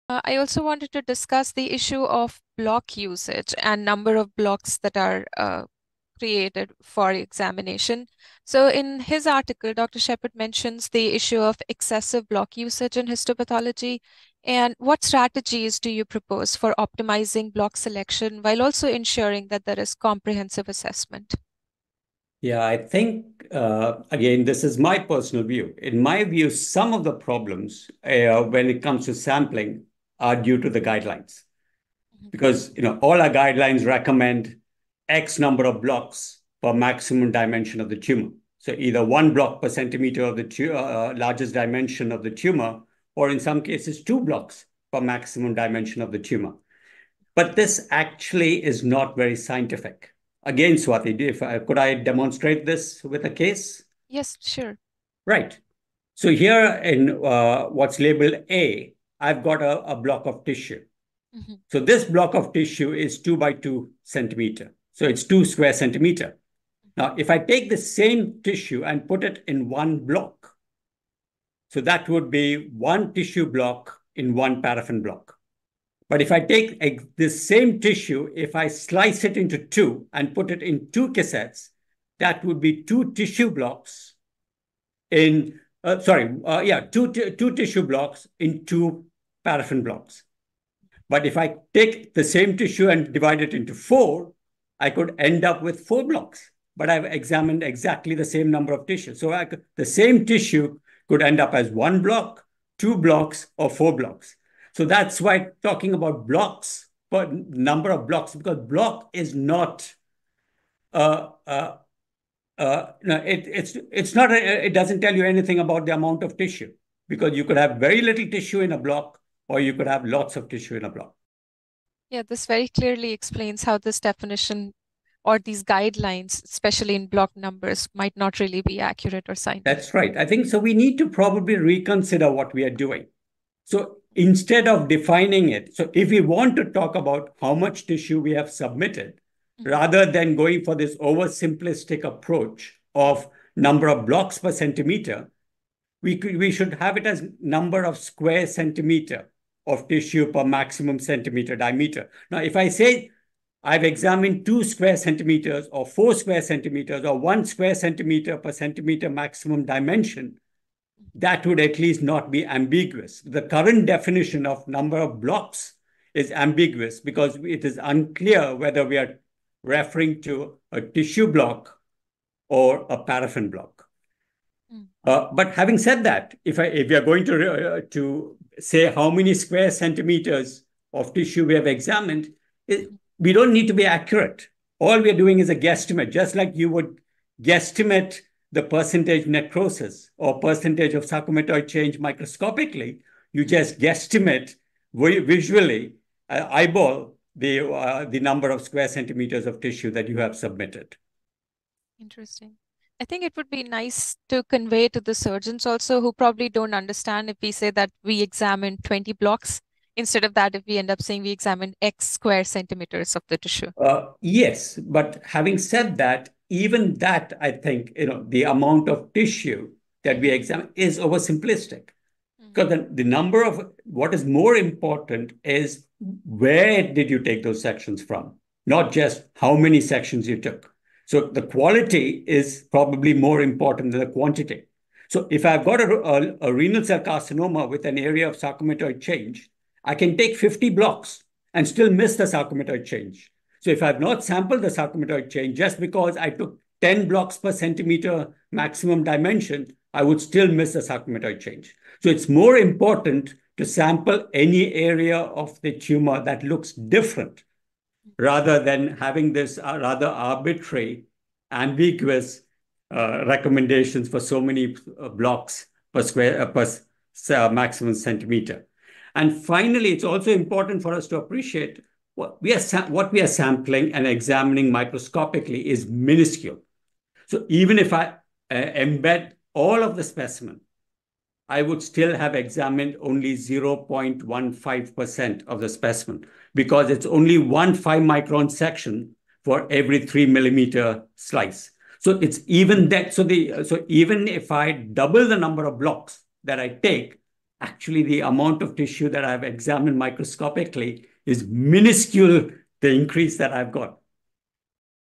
I also wanted to discuss the issue of block usage and number of blocks that are created for examination. So in his article, Dr. Shepherd mentions the issue of excessive block usage in histopathology. And what strategies do you propose for optimizing block selection while also ensuring that there is comprehensive assessment? Yeah, I think, again, this is my personal view. In my view, some of the problems when it comes to sampling are due to the guidelines. Mhm. Because all our guidelines recommend X number of blocks per maximum dimension of the tumor. So either 1 block per centimeter of the largest dimension of the tumor, or in some cases, 2 blocks per maximum dimension of the tumor. But this actually is not very scientific. Again, Swati, could I demonstrate this with a case? Yes, sure. Right. So here in what's labeled A, I've got a block of tissue. Mhm. So this block of tissue is 2 by 2 centimeter. So it's 2 square centimeter. Now, if I take the same tissue and put it in one block, so that would be one tissue block in one paraffin block. But if I take this same tissue, if I slice it into two and put it in two cassettes, that would be two tissue blocks in, two tissue blocks in two paraffin blocks. But if I take the same tissue and divide it into four, I could end up with 4 blocks. But I've examined exactly the same number of tissues. So the same tissue could end up as 1 block, 2 blocks, or 4 blocks. So that's why talking about blocks, but number of blocks, because block is not no, it's not it doesn't tell you anything about the amount of tissue, because you could have very little tissue in a block, or you could have lots of tissue in a block. Yeah, this very clearly explains how this definition or these guidelines, especially in block numbers, might not really be accurate or scientific. That's right. I think so. We need to probably reconsider what we are doing. So instead of defining it, so if we want to talk about how much tissue we have submitted, Mhm. rather than going for this oversimplistic approach of number of blocks per centimeter, we should have it as number of square centimeter of tissue per maximum centimeter diameter. Now, if I say I've examined 2 square centimeters or 4 square centimeters or 1 square centimeter per centimeter maximum dimension, that would at least not be ambiguous. The current definition of number of blocks is ambiguous because it is unclear whether we are referring to a tissue block or a paraffin block. Mm. But having said that, if we are going to say how many square centimeters of tissue we have examined, Mhm. we don't need to be accurate. All we are doing is a guesstimate, just like you would guesstimate the percentage necrosis or percentage of sarcomatoid change microscopically. You Mhm. just guesstimate visually, eyeball the number of square centimeters of tissue that you have submitted. Interesting. I think it would be nice to convey to the surgeons also who probably don't understand if we say that we examined 20 blocks. Instead of that, if we end up saying we examined X square centimeters of the tissue. Yes, but having said that, even that, I think, the amount of tissue that we Mhm. examine is oversimplistic. Mhm. Because the number of what is more important is where did you take those sections from, not just how many sections you took. So the quality is probably more important than the quantity. So if I've got a renal cell carcinoma with an area of sarcomatoid change, I can take 50 blocks and still miss the sarcomatoid change. So if I've not sampled the sarcomatoid change, just because I took 10 blocks per centimeter maximum dimension, I would still miss the sarcomatoid change. So it's more important to sample any area of the tumor that looks different rather than having this rather arbitrary, ambiguous recommendations for so many blocks per maximum centimeter. And finally, it's also important for us to appreciate what we are sampling and examining microscopically is minuscule. So even if I embed all of the specimen, I would still have examined only 0.15% of the specimen because it's only 1 5 micron section for every 3 millimeter slice. So it's even that. So even if I double the number of blocks that I take, actually the amount of tissue that I've examined microscopically is minuscule, the increase that I've got.